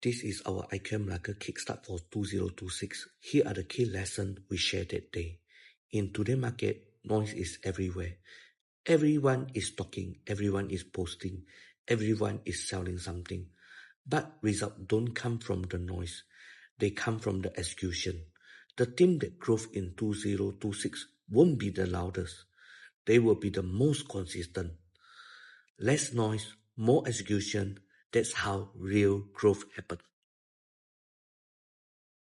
This is our IQI Melaka Kickstart for 2026. Here are the key lessons we shared that day. In today's market, noise is everywhere. Everyone is talking, everyone is posting, everyone is selling something. But results don't come from the noise. They come from the execution. The team that grows in 2026 won't be the loudest. They will be the most consistent. Less noise, more execution. That's how real growth happens.